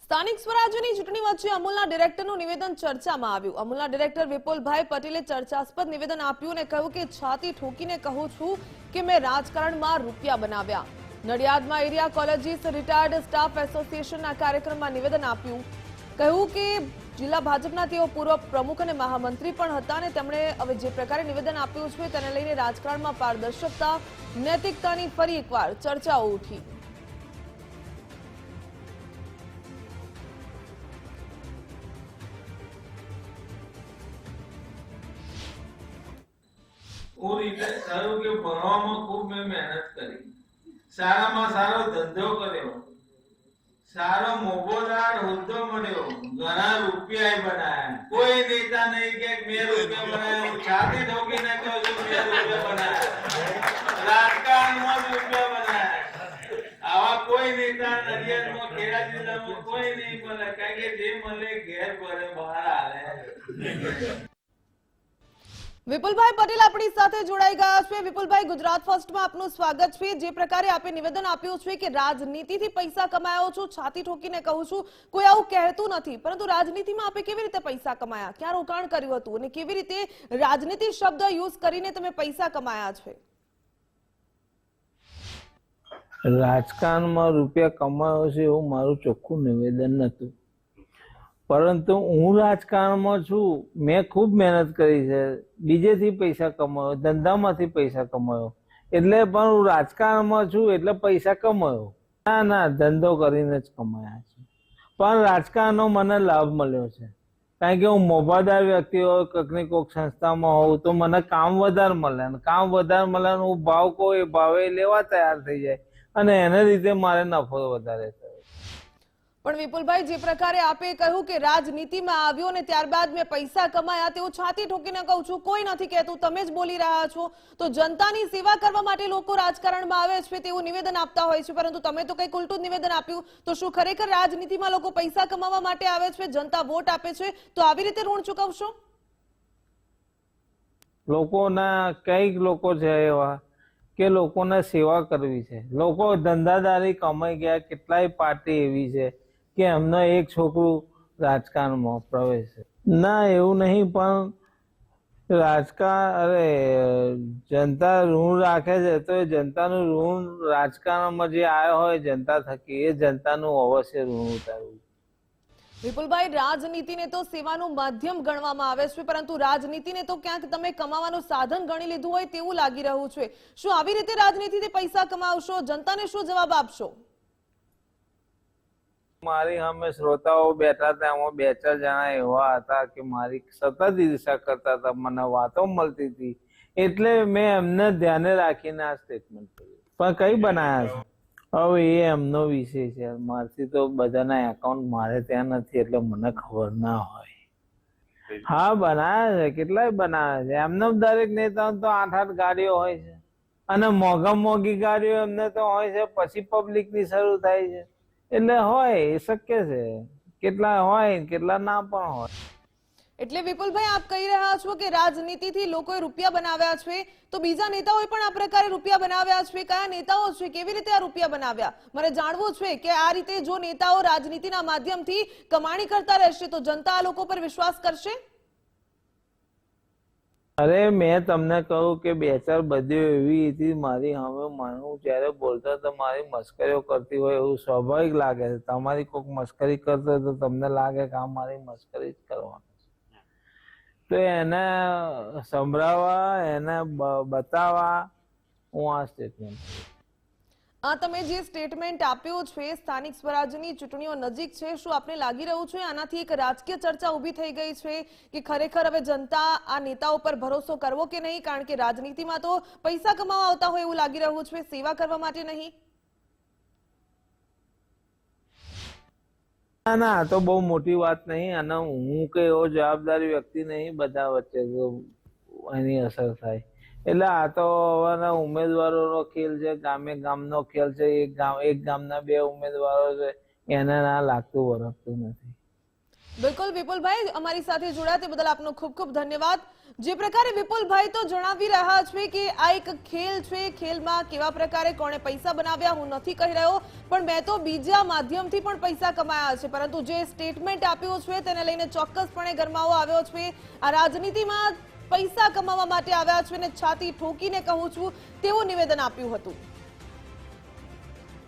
સ્થાનિક સ્વરાજ્યની ચૂંટણી વચ્ચે અમૂલના ડિરેક્ટરનું નિવેદન ચર્ચામાં આવ્યું। અમૂલના ડિરેક્ટર વિપુલભાઈ પટેલે ચર્ચાસ્પદ નિવેદન આપ્યું અને કહ્યું કે છાતી ઠોકીને કહું છું કે મેં રાજકારણમાં રૂપિયા બનાવ્યા। નડિયાદમાં એરિયા કોલેજીસ રિટાયર્ડ સ્ટાફ એસોસિએશનના કાર્યક્રમમાં નિવેદન આપ્યું। કહ્યું કે જિલ્લા ભાજપના તેઓ પૂર્વ પ્રમુખ અને મહામંત્રી પણ હતા અને તેમણે હવે જે પ્રકારે નિવેદન આપ્યું છે તેને લઈને રાજકારણમાં પારદર્શકતા, નૈતિકતાની ફરી એકવાર ચર્ચાઓ ઉઠી। खूब मैं मेहनत करी, सारा में सारो धंधो कर्यो, सारो मोबोदार होद्दो मळ्यो, घणा रुपया बनाया। कोई नेता नहीं के मैं रुपया बनाया, छाती ठोकीने कहूं छुं मैं रुपया बनाया, राजकारणमां रुपया बनाया। आवा कोई नेता नडियादमां खेड़ा जिल्लामां कोई नहीं मळे, कारण के जे मळे घेर भरे बहार हाले। વિપુલભાઈ પટેલ આપણી સાથે જોડાઈ ગયા છે। વિપુલભાઈ, ગુજરાત ફર્સ્ટમાં આપનું સ્વાગત છે। જે પ્રકારે આપે નિવેદન આપ્યું છે કે રાજનીતિથી પૈસા કમાયો છું, છાતી ઠોકીને કહું છું, કોઈ આવું કહેતું નથી, પરંતુ રાજનીતિમાં આપે કેવી રીતે પૈસા કમાયા, ક્યાં રોકાણ કર્યું હતું અને કેવી રીતે રાજનીતિ શબ્દ યુઝ કરીને તમે પૈસા કમાયા છે? રાજકારણમાં રૂપિયા કમાયો છે એવું મારું ચોખ્ખું નિવેદન નતું, પરંતુ હું રાજકારણમાં છું। મેં ખૂબ મહેનત કરી છે, બીજેથી પૈસા કમાયો, ધંધામાંથી પૈસા કમાયો, એટલે પણ હું રાજકારણમાં છું એટલે પૈસા કમાયો ના, ના, ધંધો કરીને જ કમાયા છે। પણ રાજકારણનો મને લાભ મળ્યો છે, કારણ કે હું મોભાદાર વ્યક્તિ હોય, કોઈકની કોઈક સંસ્થામાં હોઉં તો મને કામ વધારે મળે, અને કામ વધારે મળે હું ભાવ કહું એ ભાવે લેવા તૈયાર થઈ જાય, અને એને લીધે મારે નફો વધારે થયો। પણ વિપુલભાઈ, જે પ્રકારે આપે કહ્યું કે રાજનીતિમાં આવ્યો અને ત્યારબાદ મેં પૈસા કમાયા, તેવું છાતી ઠોકીને કહું છું, કોઈ નથી કહેતું, તમે જ બોલી રહ્યા છો। તો જનતાની સેવા કરવા માટે લોકો રાજકારણમાં આવે છે તેવું નિવેદન આપતા હોય છે, પરંતુ તમે તો કંઈક ઉલટું નિવેદન આપ્યું। તો શું ખરેખર રાજનીતિમાં લોકો પૈસા કમાવા માટે આવે છે, જનતા વોટ આપે છે, તો આવી રીતે ઋણ ચૂકવશો? લોકોના કઈક લોકો છે એવા કે લોકોને સેવા કરવી છે, લોકો ધંધાદારી કમાઈ ગયા, કેટલાય પાર્ટી એવી છે કે એમનો એક છોકરું રાજકારણમાં પ્રવેશે ના, એવું નહીં, પણ જનતા ઋણ રાખે છે તો એ જનતાનું ઋણ રાજકારણમાં જે આવ્યો હોય જનતા થકી, એ જનતાનું અવશ્ય ઋણ ઉતારવું। વિપુલભાઈ, રાજનીતિને તો સેવાનું માધ્યમ ગણવામાં આવે છે, પરંતુ રાજનીતિને તો ક્યાંક તમે કમાવાનું સાધન ગણી લીધું હોય તેવું લાગી રહ્યું છે। શું આવી રીતે રાજનીતિથી પૈસા કમાવશો? જનતાને શું જવાબ આપશો? મારી સામે શ્રોતાઓ બેઠા હતા, એમાં 2-4 જણા એવા હતા કે મારી સતત ઈર્ષા કરતા હતા, મને વાતો મળતી હતી, એટલે મેં એમને ધ્યાને રાખીને આ સ્ટેટમેન્ટ કર્યું। પણ કઈ બનાયા છે હવે એ એમનો વિષય છે, મારથી તો બધાના એકાઉન્ટ મારે ત્યાં નથી એટલે મને ખબર ના હોય। હા, બનાયા છે, કેટલાય બનાયા છે। એમને દરેક નેતા તો 8-8 ગાડીઓ હોય છે, અને મોંઘી ગાડીઓ એમને તો હોય છે, પછી પબ્લિક ની શરૂ થાય છે, એટલે હોય એ શક્ય છે, કેટલા હોય કેટલા ના પણ હોય। એટલે વિપુલભાઈ, આપ કહી રહ્યા છો કે રાજનીતિથી લોકોએ રૂપિયા બનાવ્યા છે, તો બીજા નેતાઓએ પણ આ પ્રકારે રૂપિયા બનાવ્યા છે? કયા નેતાઓ છે, કેવી રીતે આ રૂપિયા બનાવ્યા, મને જાણવું છે કે આ રીતે જો નેતાઓ રાજનીતિના માધ્યમથી કમાણી કરતા રહેશે તો જનતા આ લોકો પર વિશ્વાસ કરશે? અરે, મેં તમને કહ્યું કે 2-4 બધી એવી હતી મારી સામે, હું જયારે બોલતો તો મારી મસ્કરીઓ કરતી હોય એવું સ્વાભાવિક લાગે છે। તમારી કોઈક મસ્કરી કરતો હોય તો તમને લાગે કે આ મારી મસ્કરી જ કરવાનું છે, તો એને સંભળાવવા, એને બતાવવા હું આ સ્ટેટમેન્ટ તમે જે સ્ટેટમેન્ટ આપ્યું છે, સ્થાનિક સ્વરાજ્યની ચૂંટણીઓ નજીક છે, શું આપને લાગી રહ્યું છે આનાથી એક રાજકીય ચર્ચા ઊભી થઈ ગઈ છે કે ખરેખર હવે જનતા આ નેતાઓ પર ભરોસો કરવો કે નહીં? કારણ કે રાજનીતિમાં તો પૈસા કમાવા આવતા હોય એવું લાગી રહ્યું છે, સેવા કરવા માટે નહીં। ના, ના, તો બહુ મોટી વાત નહીં, અને હું કે એવો જવાબદારી વ્યક્તિ નહીં બધા વચ્ચે એની અસર થાય, એટલે આ તો હવેના ઉમેદવારોનો ખેલ છે, ગામે ગામનો ખેલ છે, એક ગામના 2 ઉમેદવારો છે, એને ના લાગતું વળગતું નથી। બિલકુલ વિપુલભાઈ, અમારી સાથે જોડાયા તે બદલ આપનો ખૂબ ખૂબ ધન્યવાદ. જે પ્રકારે વિપુલભાઈ તો જણાવી રહ્યા છે કે આ એક ખેલ છે, ખેલમાં કેવા પ્રકારે કોણે પૈસા બનાવ્યા હું નથી કહી રહ્યો, પણ મેં તો બીજા માધ્યમથી પણ પૈસા કમાયા છે, પરંતુ જે સ્ટેટમેન્ટ આપ્યું છે તેને લઈને ચોક્કસપણે ગરમાવો આવ્યો છે. આ રાજનીતિમાં પૈસા કમાવા માટે આવ્યા છે અને છાતી ઠોકીને કહું છું તેવું નિવેદન આપ્યું હતું.